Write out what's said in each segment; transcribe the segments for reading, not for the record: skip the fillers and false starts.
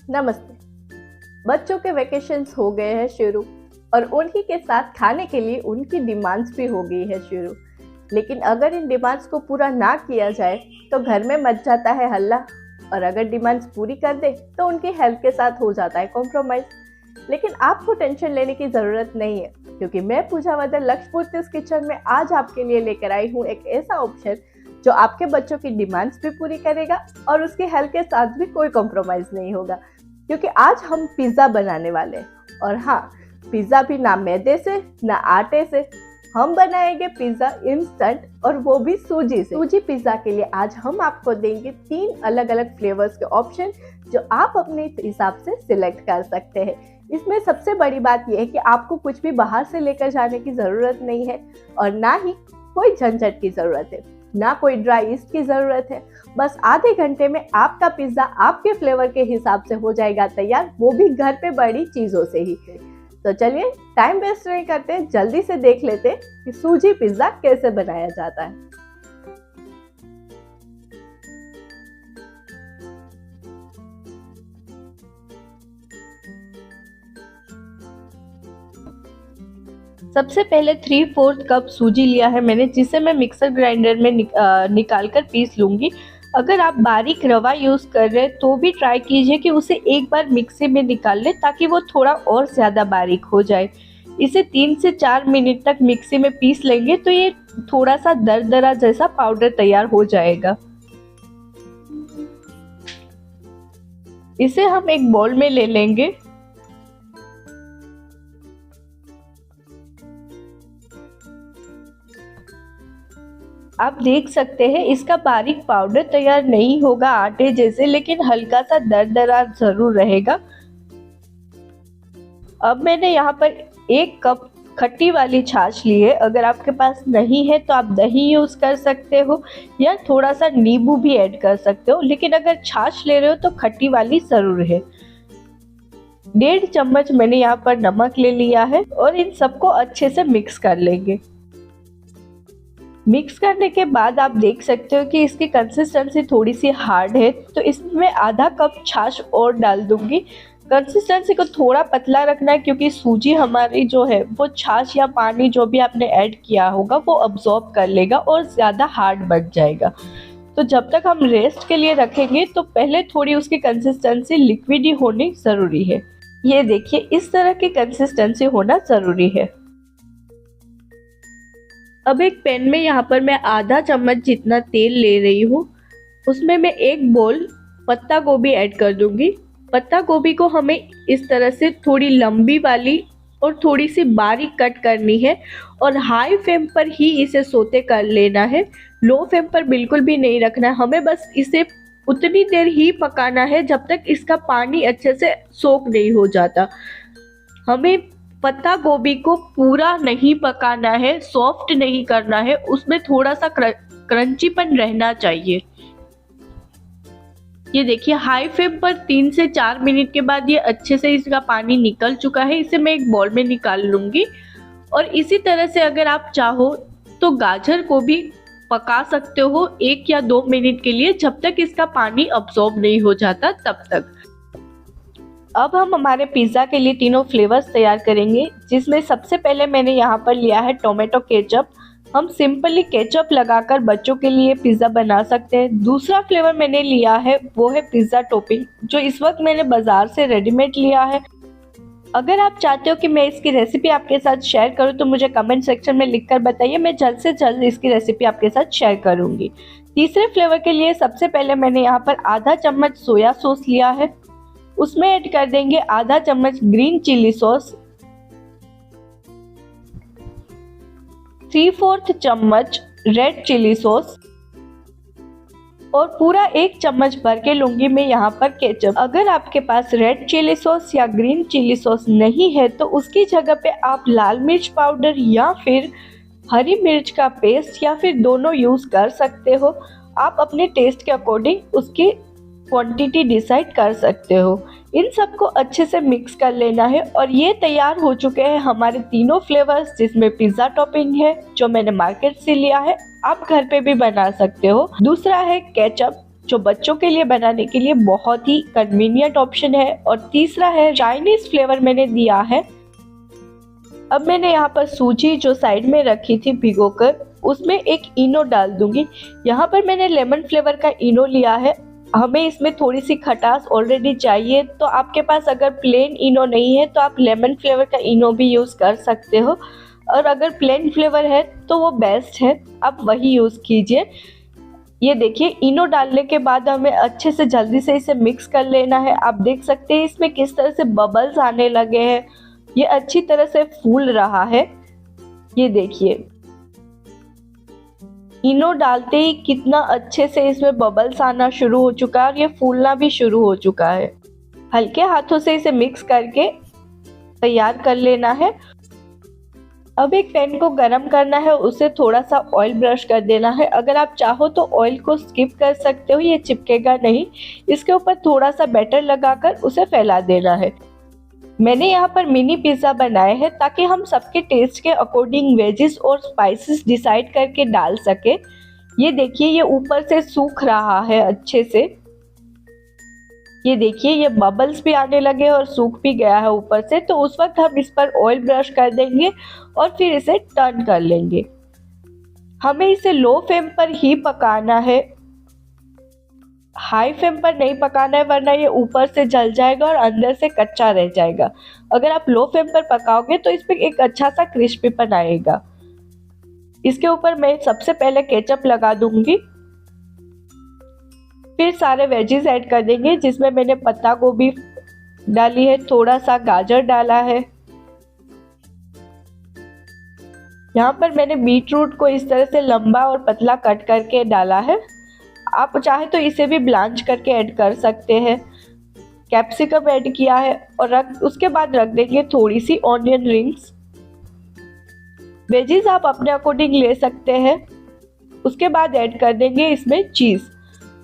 नमस्ते। बच्चों के वेकेशंस हो गए हैं शुरू और उन्हीं के साथ खाने के लिए उनकी डिमांड्स भी हो गई है शुरू। लेकिन अगर इन डिमांड्स को पूरा ना किया जाए तो घर में मच जाता है हल्ला, और अगर डिमांड्स पूरी कर दे तो उनकी हेल्थ के साथ हो जाता है कॉम्प्रोमाइज। लेकिन आपको टेंशन लेने की ज़रूरत नहीं है, क्योंकि मैं पूजा वर्धन लक्ष्यपूर्तिस किचन में आज आपके लिए लेकर आई हूँ एक ऐसा ऑप्शन जो आपके बच्चों की डिमांड्स भी पूरी करेगा और उसकी हेल्थ के साथ भी कोई कॉम्प्रोमाइज़ नहीं होगा। क्योंकि आज हम पिज़्ज़ा बनाने वाले हैं, और हाँ, पिज़्ज़ा भी ना मैदे से ना आटे से। हम बनाएंगे पिज़्ज़ा इंस्टेंट, और वो भी सूजी से। सूजी पिज़्ज़ा के लिए आज हम आपको देंगे 3 अलग अलग फ्लेवर्स के ऑप्शन जो आप अपने हिसाब से सिलेक्ट कर सकते हैं। इसमें सबसे बड़ी बात यह है कि आपको कुछ भी बाहर से लेकर जाने की ज़रूरत नहीं है, और ना ही कोई झंझट की ज़रूरत है, ना कोई ड्राई ईस्ट की ज़रूरत है। बस आधे घंटे में आपका पिज़्ज़ा आपके फ्लेवर के हिसाब से हो जाएगा तैयार, वो भी घर पे बड़ी चीज़ों से ही। तो चलिए टाइम वेस्ट नहीं करते, जल्दी से देख लेते कि सूजी पिज़्ज़ा कैसे बनाया जाता है। सबसे पहले 3/4 कप सूजी लिया है मैंने, जिसे मैं मिक्सर ग्राइंडर में निकाल कर पीस लूँगी। अगर आप बारीक रवा यूज़ कर रहे हैं तो भी ट्राई कीजिए कि उसे एक बार मिक्सी में निकाल लें, ताकि वो थोड़ा और ज़्यादा बारीक हो जाए। इसे 3 से 4 मिनट तक मिक्सी में पीस लेंगे तो ये थोड़ा सा दरदरा जैसा पाउडर तैयार हो जाएगा। इसे हम एक बाउल में ले लेंगे। आप देख सकते हैं इसका बारीक पाउडर तैयार नहीं होगा आटे जैसे, लेकिन हल्का सा दरदरा जरूर रहेगा। अब मैंने यहाँ पर 1 कप खट्टी वाली छाछ ली है। अगर आपके पास नहीं है तो आप दही यूज़ कर सकते हो या थोड़ा सा नींबू भी ऐड कर सकते हो, लेकिन अगर छाछ ले रहे हो तो खट्टी वाली ज़रूर है। 1.5 चम्मच मैंने यहाँ पर नमक ले लिया है और इन सबको अच्छे से मिक्स कर लेंगे। मिक्स करने के बाद आप देख सकते हो कि इसकी कंसिस्टेंसी थोड़ी सी हार्ड है, तो इसमें आधा कप छाछ और डाल दूंगी। कंसिस्टेंसी को थोड़ा पतला रखना है, क्योंकि सूजी हमारी जो है वो छाछ या पानी जो भी आपने ऐड किया होगा वो अब्जॉर्ब कर लेगा और ज़्यादा हार्ड बन जाएगा। तो जब तक हम रेस्ट के लिए रखेंगे तो पहले थोड़ी उसकी कंसिस्टेंसी लिक्विड ही होनी ज़रूरी है। ये देखिए, इस तरह की कंसिस्टेंसी होना ज़रूरी है। अब एक पैन में यहाँ पर मैं आधा चम्मच जितना तेल ले रही हूँ। उसमें मैं 1 बोल पत्ता गोभी ऐड कर दूंगी। पत्ता गोभी को हमें इस तरह से थोड़ी लंबी वाली और थोड़ी सी बारीक कट करनी है, और हाई फ्लेम पर ही इसे सोते कर लेना है। लो फ्लेम पर बिल्कुल भी नहीं रखना है। हमें बस इसे उतनी देर ही पकाना है जब तक इसका पानी अच्छे से सोक नहीं हो जाता। हमें पत्ता गोभी को पूरा नहीं पकाना है, सॉफ्ट नहीं करना है, उसमें थोड़ा सा क्रंचीपन रहना चाहिए। ये देखिए, हाई फ्लेम पर 3 से 4 मिनट के बाद ये अच्छे से इसका पानी निकल चुका है। इसे मैं एक बाउल में निकाल लूंगी। और इसी तरह से अगर आप चाहो तो गाजर को भी पका सकते हो 1 या 2 मिनट के लिए, जब तक इसका पानी अब्सॉर्ब नहीं हो जाता तब तक। अब हम हमारे पिज़्ज़ा के लिए तीनों फ्लेवर्स तैयार करेंगे, जिसमें सबसे पहले मैंने यहाँ पर लिया है टोमेटो केचप। हम सिंपली केचप लगाकर बच्चों के लिए पिज़्ज़ा बना सकते हैं। दूसरा फ्लेवर मैंने लिया है वो है पिज़्ज़ा टॉपिंग, जो इस वक्त मैंने बाज़ार से रेडीमेड लिया है। अगर आप चाहते हो कि मैं इसकी रेसिपी आपके साथ शेयर करूं तो मुझे कमेंट सेक्शन में लिखकर बताइए, मैं जल्द से जल्द इसकी रेसिपी आपके साथ शेयर करूंगी। तीसरे फ्लेवर के लिए सबसे पहले मैंने यहाँ पर आधा चम्मच सोया सॉस लिया है। उसमें ऐड कर देंगे आधा चम्मच ग्रीन चिली सॉस, 3/4 चम्मच रेड चिली सॉस, और पूरा 1 चम्मच भर के लूंगी मैं यहाँ पर केचप। अगर आपके पास रेड चिली सॉस या ग्रीन चिली सॉस नहीं है तो उसकी जगह पे आप लाल मिर्च पाउडर या फिर हरी मिर्च का पेस्ट या फिर दोनों यूज़ कर सकते हो। आप अपने टेस्ट के अकॉर्डिंग उसकी क्वांटिटी डिसाइड कर सकते हो। इन सबको अच्छे से मिक्स कर लेना है, और ये तैयार हो चुके हैं हमारे तीनों फ्लेवर्स, जिसमें पिज़्ज़ा टॉपिंग है जो मैंने मार्केट से लिया है, आप घर पे भी बना सकते हो। दूसरा है केचप, जो बच्चों के लिए बनाने के लिए बहुत ही कन्वीनियंट ऑप्शन है। और तीसरा है चाइनीज फ्लेवर मैंने दिया है। अब मैंने यहाँ पर सूजी जो साइड में रखी थी भिगोकर, उसमें एक इनो डाल दूंगी। यहाँ पर मैंने लेमन फ्लेवर का इनो लिया है। हमें इसमें थोड़ी सी खटास ऑलरेडी चाहिए, तो आपके पास अगर प्लेन इनो नहीं है तो आप लेमन फ्लेवर का इनो भी यूज़ कर सकते हो, और अगर प्लेन फ्लेवर है तो वो बेस्ट है, आप वही यूज़ कीजिए। ये देखिए, इनो डालने के बाद हमें अच्छे से जल्दी से इसे मिक्स कर लेना है। आप देख सकते हैं इसमें किस तरह से बबल्स आने लगे हैं, ये अच्छी तरह से फूल रहा है। ये देखिए, इनो डालते ही कितना अच्छे से इसमें बबल्स आना शुरू हो चुका है और ये फूलना भी शुरू हो चुका है। हल्के हाथों से इसे मिक्स करके तैयार कर लेना है। अब एक पैन को गरम करना है, उसे थोड़ा सा ऑयल ब्रश कर देना है। अगर आप चाहो तो ऑयल को स्किप कर सकते हो, ये चिपकेगा नहीं। इसके ऊपर थोड़ा सा बैटर लगाकर उसे फैला देना है। मैंने यहाँ पर मिनी पिज़्ज़ा बनाए हैं ताकि हम सबके टेस्ट के अकॉर्डिंग वेजेस और स्पाइसेस डिसाइड करके डाल सके। ये देखिए, ये ऊपर से सूख रहा है अच्छे से। ये देखिए, ये बबल्स भी आने लगे और सूख भी गया है ऊपर से। तो उस वक्त हम इस पर ऑयल ब्रश कर देंगे और फिर इसे टर्न कर लेंगे। हमें इसे लो फ्लेम पर ही पकाना है, हाई फ्लेम पर नहीं पकाना है, वरना ये ऊपर से जल जाएगा और अंदर से कच्चा रह जाएगा। अगर आप लो फ्लेम पर पकाओगे तो इसमें एक अच्छा सा क्रिस्पीपन आएगा। इसके ऊपर मैं सबसे पहले केचप लगा दूंगी, फिर सारे वेजीज ऐड कर देंगे, जिसमें मैंने पत्ता गोभी डाली है, थोड़ा सा गाजर डाला है। यहाँ पर मैंने बीट रूट को इस तरह से लंबा और पतला कट करके डाला है। आप चाहे तो इसे भी ब्लांच करके ऐड कर सकते हैं। कैप्सिकम ऐड किया है और उसके बाद रख देंगे थोड़ी सी ऑनियन रिंग्स। वेजीज आप अपने अकॉर्डिंग ले सकते हैं। उसके बाद ऐड कर देंगे इसमें चीज़।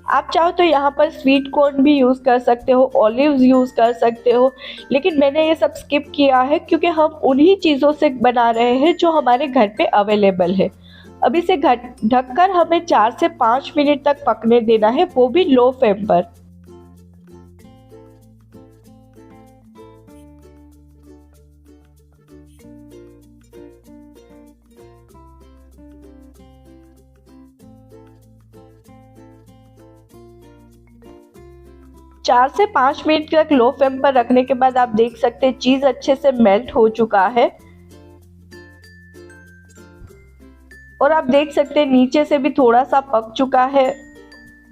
आप चाहो तो यहाँ पर स्वीट कॉर्न भी यूज़ कर सकते हो, ऑलिव्स यूज़ कर सकते हो, लेकिन मैंने ये सब स्किप किया है क्योंकि हम उन्हीं चीज़ों से बना रहे हैं जो हमारे घर पे अवेलेबल है। अब इसे ढककर हमें 4 से 5 मिनट तक पकने देना है, वो भी लो फ्लेम पर। चार से 5 मिनट तक लो फ्लेम पर रखने के बाद आप देख सकते हैं चीज अच्छे से मेल्ट हो चुका है और आप देख सकते हैं नीचे से भी थोड़ा सा पक चुका है।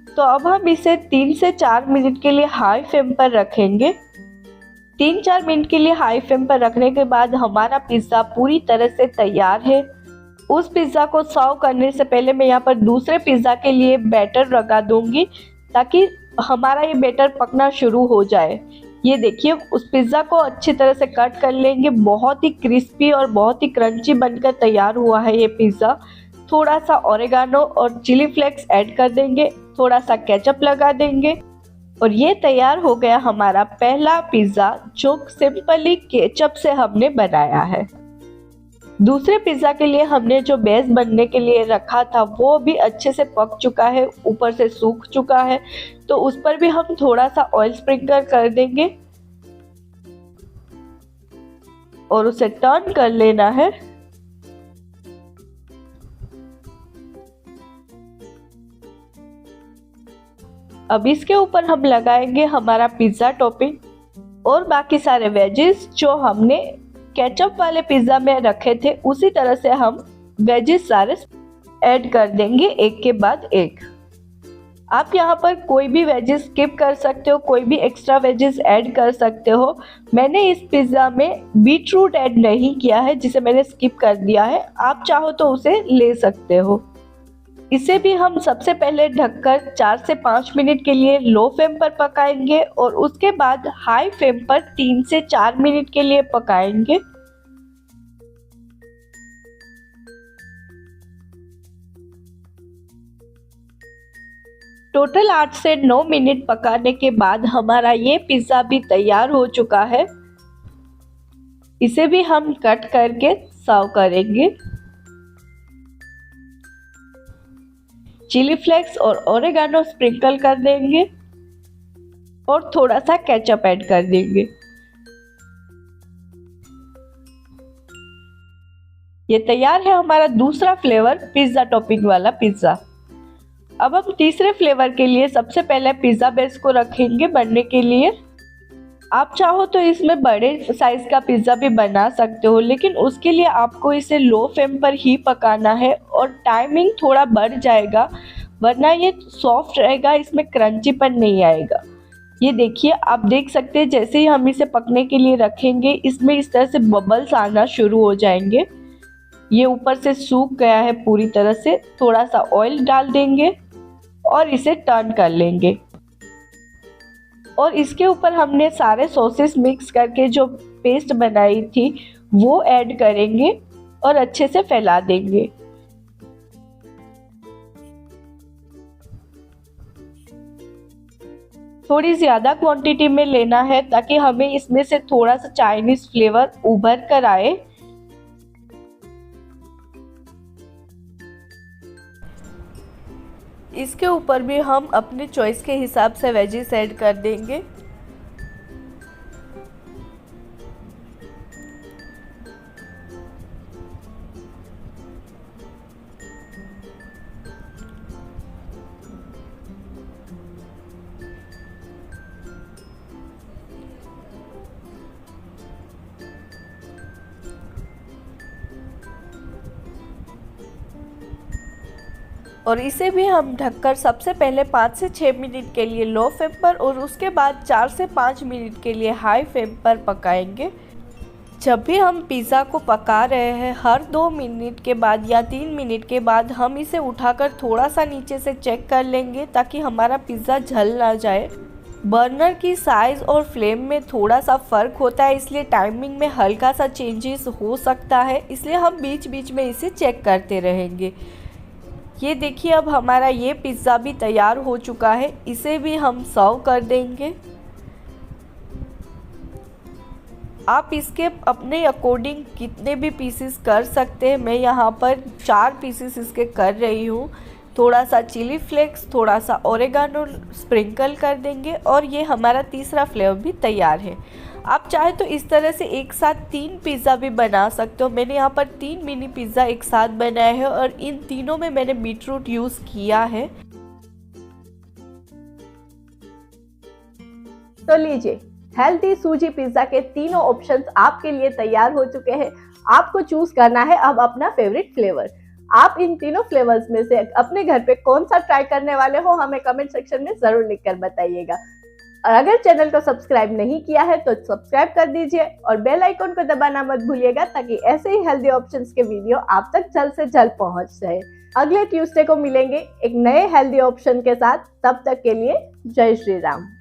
तो अब हम इसे 3 से 4 मिनट के लिए हाई फ्लेम पर रखेंगे। 3-4 मिनट के लिए हाई फ्लेम पर रखने के बाद हमारा पिज्ज़ा पूरी तरह से तैयार है। उस पिज्ज़ा को सर्व करने से पहले मैं यहाँ पर दूसरे पिज्ज़ा के लिए बैटर लगा दूंगी ताकि हमारा ये बैटर पकना शुरू हो जाए। ये देखिए, उस पिज़्ज़ा को अच्छी तरह से कट कर लेंगे। बहुत ही क्रिस्पी और बहुत ही क्रंची बनकर तैयार हुआ है ये पिज़्ज़ा। थोड़ा सा ओरेगानो और चिली फ्लेक्स ऐड कर देंगे, थोड़ा सा केचप लगा देंगे और ये तैयार हो गया हमारा पहला पिज़्ज़ा जो सिंपली केचप से हमने बनाया है। दूसरे पिज़्ज़ा के लिए हमने जो बेस बनने के लिए रखा था वो भी अच्छे से पक चुका है, ऊपर से सूख चुका है। तो उस पर भी हम थोड़ा सा ऑयल स्प्रिंकल कर देंगे और उसे टर्न कर लेना है। अब इसके ऊपर हम लगाएंगे हमारा पिज़्ज़ा टॉपिंग और बाकी सारे वेजेस जो हमने केचप वाले पिज़्ज़ा में रखे थे, उसी तरह से हम वेजेस सारे ऐड कर देंगे एक के बाद एक। आप यहाँ पर कोई भी वेजेस स्किप कर सकते हो, कोई भी एक्स्ट्रा वेजेस ऐड कर सकते हो। मैंने इस पिज़्ज़ा में बीट रूट ऐड नहीं किया है, जिसे मैंने स्किप कर दिया है। आप चाहो तो उसे ले सकते हो। इसे भी हम सबसे पहले ढककर 4 से 5 मिनट के लिए लो फ्लेम पर पकाएंगे और उसके बाद हाई फ्लेम पर 3 से 4 मिनट के लिए पकाएंगे। टोटल 8 से 9 मिनट पकाने के बाद हमारा ये पिज़्ज़ा भी तैयार हो चुका है। इसे भी हम कट करके सर्व करेंगे। चिली फ्लेक्स और ओरेगानो स्प्रिंकल कर देंगे और थोड़ा सा केचप ऐड कर देंगे। ये तैयार है हमारा दूसरा फ्लेवर पिज्जा टॉपिंग वाला पिज्जा। अब हम तीसरे फ्लेवर के लिए सबसे पहले पिज्जा बेस को रखेंगे बनने के लिए। आप चाहो तो इसमें बड़े साइज का पिज्जा भी बना सकते हो, लेकिन उसके लिए आपको इसे लो फ्लेम पर ही पकाना है और टाइमिंग थोड़ा बढ़ जाएगा, वरना ये सॉफ्ट रहेगा, इसमें क्रंचीपन नहीं आएगा। ये देखिए, आप देख सकते हैं जैसे ही हम इसे पकने के लिए रखेंगे इसमें इस तरह से बबल्स आना शुरू हो जाएंगे। ये ऊपर से सूख गया है पूरी तरह से। थोड़ा सा ऑयल डाल देंगे और इसे टर्न कर लेंगे और इसके ऊपर हमने सारे सॉसेस मिक्स करके जो पेस्ट बनाई थी वो ऐड करेंगे और अच्छे से फैला देंगे। थोड़ी ज़्यादा क्वांटिटी में लेना है ताकि हमें इसमें से थोड़ा सा चाइनीज फ्लेवर उभर कर आए। इसके ऊपर भी हम अपने चॉइस के हिसाब से वेजिस ऐड कर देंगे। और इसे भी हम ढककर सबसे पहले 5 से 6 मिनट के लिए लो फ्लेम पर और उसके बाद 4 से 5 मिनट के लिए हाई फ्लेम पर पकाएंगे। जब भी हम पिज़्ज़ा को पका रहे हैं, हर 2 मिनट के बाद या 3 मिनट के बाद हम इसे उठाकर थोड़ा सा नीचे से चेक कर लेंगे ताकि हमारा पिज़्ज़ा जल ना जाए। बर्नर की साइज़ और फ्लेम में थोड़ा सा फ़र्क होता है, इसलिए टाइमिंग में हल्का सा चेंजेस हो सकता है, इसलिए हम बीच बीच में इसे चेक करते रहेंगे। ये देखिए, अब हमारा ये पिज़्ज़ा भी तैयार हो चुका है। इसे भी हम सर्व कर देंगे। आप इसके अपने अकॉर्डिंग कितने भी पीसेस कर सकते हैं। मैं यहाँ पर 4 पीसेस इसके कर रही हूँ। थोड़ा सा चिली फ्लेक्स, थोड़ा सा ओरेगानो स्प्रिंकल कर देंगे और ये हमारा तीसरा फ्लेवर भी तैयार है। आप चाहे तो इस तरह से एक साथ 3 पिज़्ज़ा भी बना सकते हो। मैंने यहाँ पर 3 मिनी पिज़्ज़ा एक साथ बनाए हैं और इन तीनों में मैंने बीटरूट यूज़ किया है। तो लीजिए, हेल्दी सूजी पिज़्ज़ा के तीनों ऑप्शंस आपके लिए तैयार हो चुके हैं। आपको चूज करना है अब अपना फेवरेट फ्लेवर। आप इन तीनों फ्लेवर्स में से अपने घर पे कौन सा ट्राई करने वाले हो, हमें कमेंट सेक्शन में जरूर लिखकर बताइएगा। और अगर चैनल को सब्सक्राइब नहीं किया है तो सब्सक्राइब कर दीजिए और बेल आइकन को दबाना मत भूलिएगा ताकि ऐसे ही हेल्दी ऑप्शंस के वीडियो आप तक जल्द से जल्द पहुंच जाए। अगले ट्यूसडे को मिलेंगे एक नए हेल्दी ऑप्शन के साथ। तब तक के लिए जय श्री राम।